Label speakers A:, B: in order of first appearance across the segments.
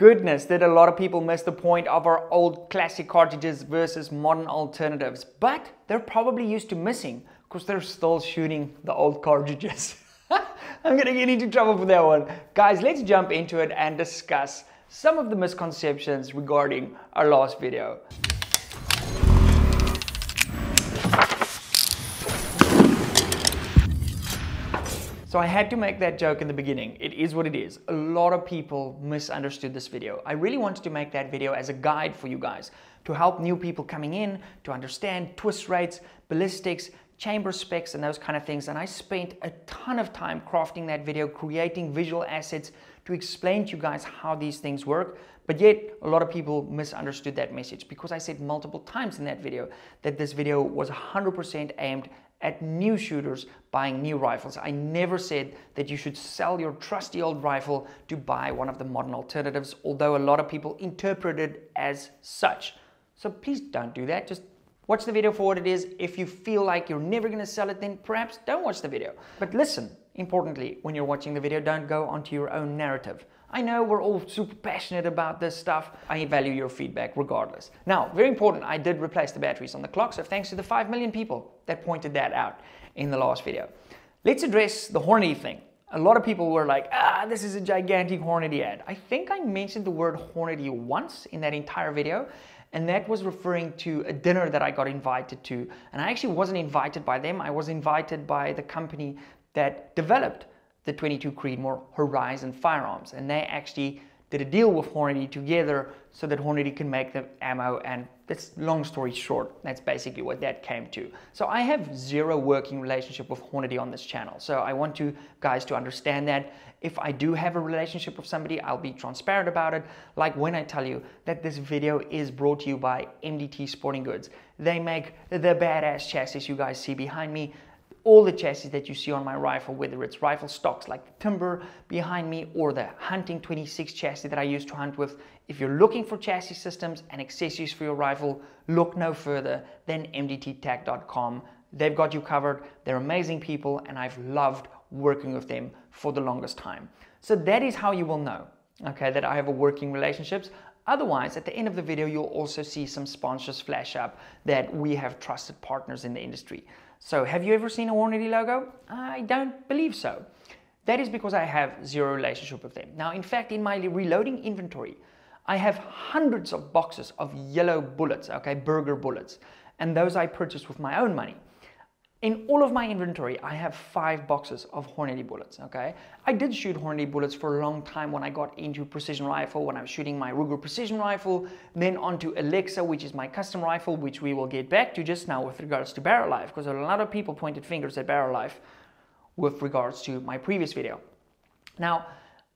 A: goodness, did a lot of people miss the point of our old classic cartridges versus modern alternatives. But they're probably used to missing because they're still shooting the old cartridges. I'm gonna get into trouble for that one. Guys, let's jump into it and discuss some of the misconceptions regarding our last video. So I had to make that joke in the beginning. It is what it is. A lot of people misunderstood this video. I really wanted to make that video as a guide for you guys to help new people coming in to understand twist rates, ballistics, chamber specs and those kind of things. And I spent a ton of time crafting that video, creating visual assets to explain to you guys how these things work. But yet a lot of people misunderstood that message because I said multiple times in that video that this video was 100% aimed at new shooters buying new rifles. I never said that you should sell your trusty old rifle to buy one of the modern alternatives, although a lot of people interpret it as such. So please don't do that. Just watch the video for what it is. If you feel like you're never gonna sell it, then perhaps don't watch the video. But listen, importantly, when you're watching the video, don't go onto your own narrative. I know we're all super passionate about this stuff. I value your feedback regardless. Now, very important, I did replace the batteries on the clock, so thanks to the 5 million people that pointed that out in the last video. Let's address the Hornady thing. A lot of people were like, this is a gigantic Hornady ad. I think I mentioned the word Hornady once in that entire video, and that was referring to a dinner that I got invited to. And I actually wasn't invited by them, I was invited by the company that developed the 22 Creedmoor Horizon firearms, and they actually did a deal with Hornady together so that Hornady can make the ammo, and that's long story short, that's basically what that came to. So I have zero working relationship with Hornady on this channel, so I want you guys to understand that. If I do have a relationship with somebody, I'll be transparent about it, like when I tell you that this video is brought to you by MDT Sporting Goods. They make the badass chassis you guys see behind me. All the chassis that you see on my rifle, whether it's rifle stocks like the Timber behind me or the Hunting 26 chassis that I used to hunt with. If you're looking for chassis systems and accessories for your rifle, look no further than mdttac.com. They've got you covered. They're amazing people, and I've loved working with them for the longest time. So that is how you will know, okay, that I have a working relationships. Otherwise, at the end of the video, you'll also see some sponsors flash up that we have trusted partners in the industry. So have you ever seen a Hornady logo? I don't believe so. That is because I have zero relationship with them. Now, in fact, in my reloading inventory, I have hundreds of boxes of yellow bullets, okay, Burger bullets, and those I purchased with my own money. In all of my inventory, I have 5 boxes of Hornady bullets, okay? I did shoot Hornady bullets for a long time when I got into precision rifle, when I was shooting my Ruger precision rifle, then onto Alexa, which is my custom rifle, which we will get back to just now with regards to barrel life, because a lot of people pointed fingers at barrel life with regards to my previous video. Now,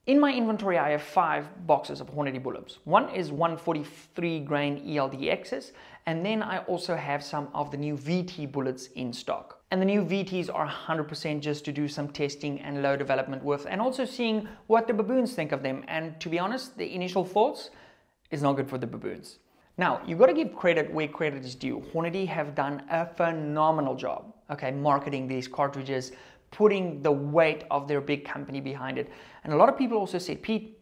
A: in my inventory, I have 5 boxes of Hornady bullets. One is 143 grain ELDXs, and then I also have some of the new VT bullets in stock. And the new VTs are 100% just to do some testing and low development with, and also seeing what the baboons think of them. And to be honest, the initial thoughts is not good for the baboons. Now, you've got to give credit where credit is due. Hornady have done a phenomenal job, okay, marketing these cartridges, putting the weight of their big company behind it. And a lot of people also said, Pete,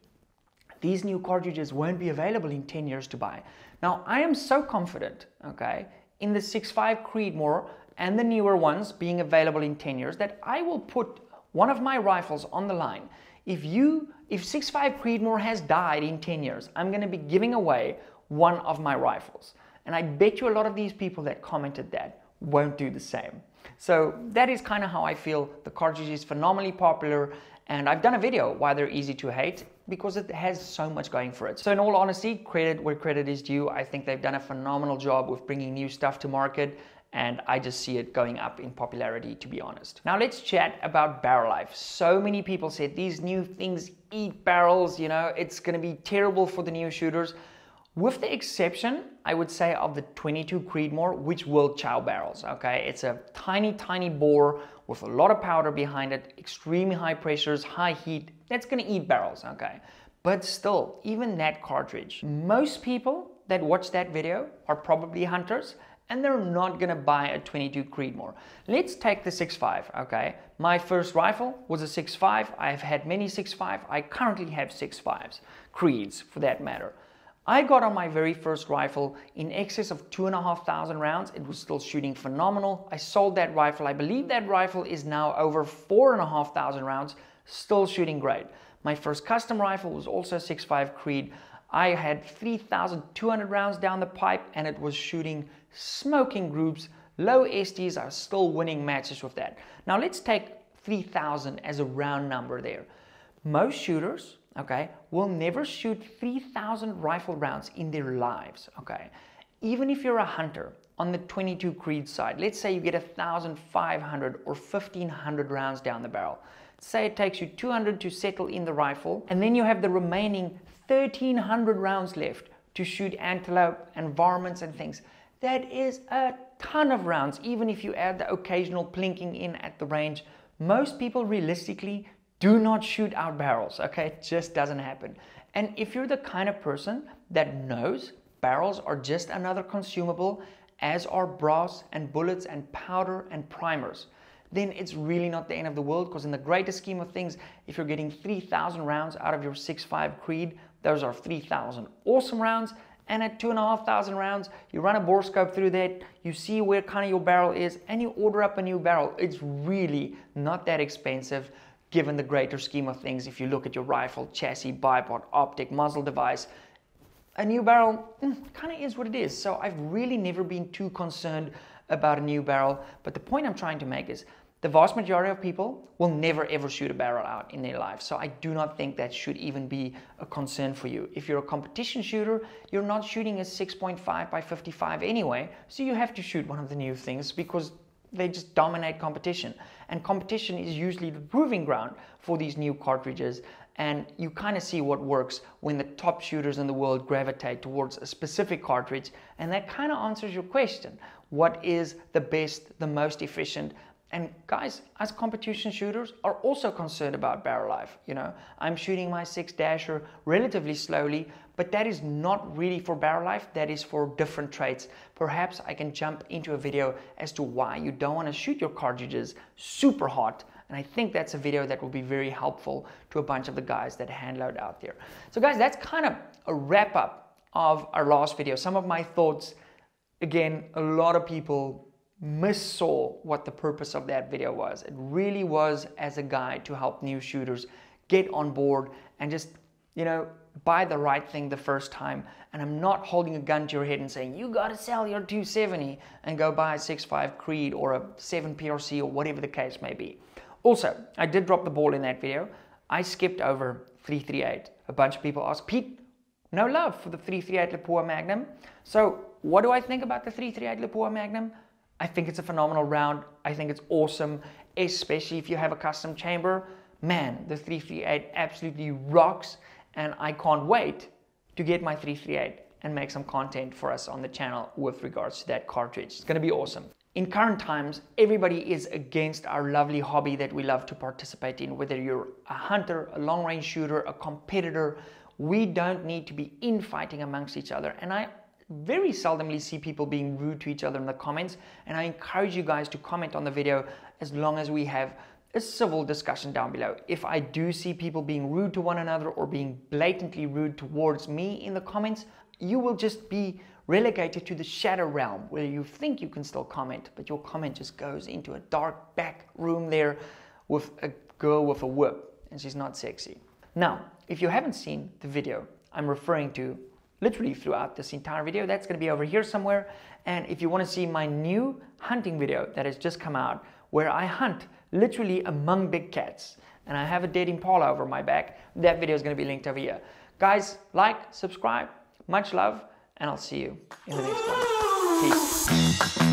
A: these new cartridges won't be available in 10 years to buy. Now, I am so confident, okay, in the 6.5 Creedmoor and the newer ones being available in 10 years that I will put one of my rifles on the line. If 6.5 Creedmoor has died in 10 years, I'm going to be giving away one of my rifles. And I bet you a lot of these people that commented that won't do the same. So that is kind of how I feel. The cartridge is phenomenally popular, and I've done a video why they're easy to hate, because it has so much going for it. So in all honesty, credit where credit is due. I think they've done a phenomenal job with bringing new stuff to market, and I just see it going up in popularity, to be honest. Now let's chat about barrel life. So many people said these new things eat barrels, you know, it's gonna be terrible for the new shooters. With the exception, I would say, of the 22 Creedmoor, which will chow barrels, okay? It's a tiny, tiny bore with a lot of powder behind it, extremely high pressures, high heat. That's gonna eat barrels, okay? But still, even that cartridge, most people that watch that video are probably hunters, and they're not gonna buy a 22 Creedmoor. Let's take the 6.5, okay? My first rifle was a 6.5. I've had many 6.5. I currently have 6.5s. Creeds for that matter. I got on my very first rifle in excess of 2,500 rounds. It was still shooting phenomenal. I sold that rifle. I believe that rifle is now over 4,500 rounds, still shooting great. My first custom rifle was also 6.5 Creed. I had 3,200 rounds down the pipe and it was shooting smoking groups, low STs. I was still winning matches with that. Now let's take 3,000 as a round number there. Most shooters, okay, will never shoot 3,000 rifle rounds in their lives, okay? Even if you're a hunter on the 22 Creed side, let's say you get 1,500 or 1,500 rounds down the barrel. Say it takes you 200 to settle in the rifle, and then you have the remaining 1,300 rounds left to shoot antelope and varmints and things. That is a ton of rounds, even if you add the occasional plinking in at the range. Most people realistically do not shoot out barrels, okay? It just doesn't happen. And if you're the kind of person that knows barrels are just another consumable, as are brass and bullets and powder and primers, then it's really not the end of the world, because in the greater scheme of things, if you're getting 3,000 rounds out of your 6.5 Creed, those are 3,000 awesome rounds. And at 2,500 rounds, you run a bore scope through that, you see where kind of your barrel is, and you order up a new barrel. It's really not that expensive given the greater scheme of things. If you look at your rifle, chassis, bipod, optic, muzzle device, a new barrel kind of is what it is. So I've really never been too concerned about a new barrel. But the point I'm trying to make is the vast majority of people will never ever shoot a barrel out in their life. So I do not think that should even be a concern for you. If you're a competition shooter, you're not shooting a 6.5 by 55 anyway. So you have to shoot one of the new things because they just dominate competition. And competition is usually the proving ground for these new cartridges. And you kind of see what works when the top shooters in the world gravitate towards a specific cartridge. And that kind of answers your question. What is the best, the most efficient? And guys, as competition shooters are also concerned about barrel life. You know, I'm shooting my 6-dasher relatively slowly, but that is not really for barrel life. That is for different traits. Perhaps I can jump into a video as to why you don't want to shoot your cartridges super hot. And I think that's a video that will be very helpful to a bunch of the guys that hand load out there. So guys, that's kind of a wrap up of our last video. Some of my thoughts, again, a lot of people missaw what the purpose of that video was. It really was as a guide to help new shooters get on board and just, you know, buy the right thing the first time. And I'm not holding a gun to your head and saying, you got to sell your 270 and go buy a 6.5 Creed or a 7 PRC or whatever the case may be. Also, I did drop the ball in that video. I skipped over 338. A bunch of people asked, Pete, no love for the 338 Lapua Magnum. So what do I think about the 338 Lapua Magnum? I think it's a phenomenal round. I think it's awesome, especially if you have a custom chamber. Man, the 338 absolutely rocks, and I can't wait to get my 338 and make some content for us on the channel with regards to that cartridge. It's going to be awesome. In current times, everybody is against our lovely hobby that we love to participate in. Whether you're a hunter, a long-range shooter, a competitor, we don't need to be infighting amongst each other. And I very seldomly see people being rude to each other in the comments, and I encourage you guys to comment on the video as long as we have a civil discussion down below. If I do see people being rude to one another or being blatantly rude towards me in the comments, you will just be relegated to the shadow realm where you think you can still comment, but your comment just goes into a dark back room there with a girl with a whip, and she's not sexy. Now, if you haven't seen the video I'm referring to literally throughout this entire video, that's going to be over here somewhere. And if you want to see my new hunting video that has just come out, where I hunt literally among big cats and I have a dead impala over my back, that video is going to be linked over here. Guys, like, subscribe, much love, and I'll see you in the next one. Peace.